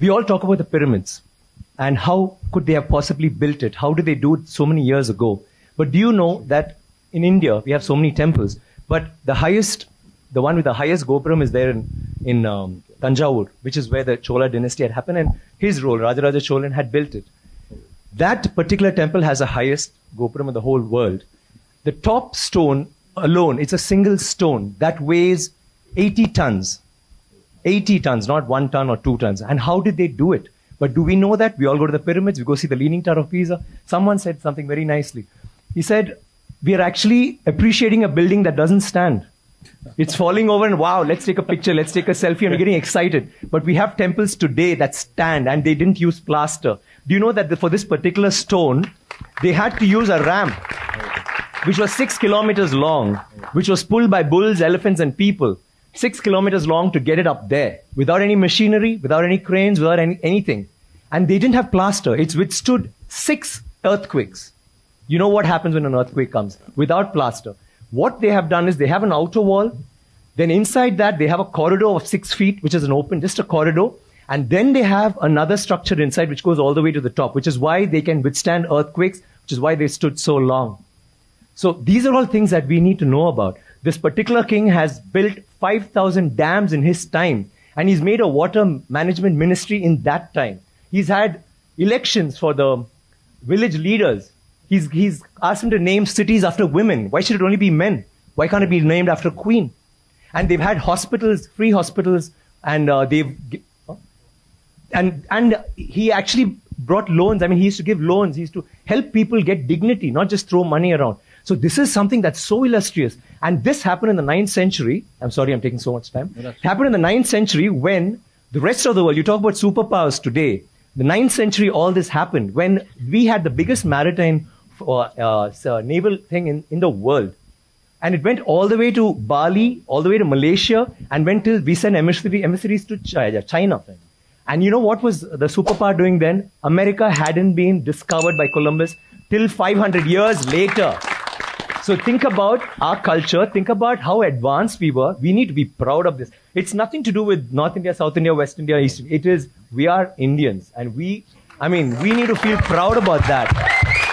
we all talk about the pyramids and how could they have possibly built it? How did they do it so many years ago? But do you know that in India, we have so many temples, but the one with the highest Gopuram is there in Tanjavur, which is where the Chola dynasty had happened, and his role, Rajaraja Cholan, had built it. That particular temple has the highest Gopuram in the whole world. The top stone alone, it's a single stone that weighs 80 tons. 80 tons, not 1 ton or 2 tons. And how did they do it? But do we know that? We all go to the pyramids, we go see the Leaning Tower of Pisa. Someone said something very nicely. He said, we are actually appreciating a building that doesn't stand. It's falling over and wow, let's take a picture, let's take a selfie, and we're getting excited. But we have temples today that stand and they didn't use plaster. Do you know that for this particular stone, they had to use a ramp, which was 6 kilometers long, which was pulled by bulls, elephants, and people. 6 kilometers long to get it up there, without any machinery, without any cranes, without anything. And they didn't have plaster. It's withstood 6 earthquakes. You know what happens when an earthquake comes? Without plaster. What they have done is they have an outer wall. Then inside that, they have a corridor of 6 feet, which is an open, just a corridor. And then they have another structure inside, which goes all the way to the top, which is why they can withstand earthquakes, which is why they stood so long. So these are all things that we need to know about. This particular king has built 5,000 dams in his time, and he's made a water management ministry in that time. He's had elections for the village leaders. He's asked them to name cities after women. Why should it only be men? Why can't it be named after a queen? And they've had hospitals, free hospitals, and he actually brought loans. I mean, he used to give loans. He used to help people get dignity, not just throw money around. So this is something that's so illustrious. And this happened in the 9th century. I'm sorry, I'm taking so much time. It happened in the 9th century when the rest of the world, you talk about superpowers today, the 9th century, all this happened when we had the biggest maritime naval thing in the world. And it went all the way to Bali, all the way to Malaysia, and went till we sent emissaries to China. And you know what was the superpower doing then? America hadn't been discovered by Columbus till 500 years later. So think about our culture, think about how advanced we were. We need to be proud of this. It's nothing to do with North India, South India, West India, East India. It is, we are Indians. And we need to feel proud about that.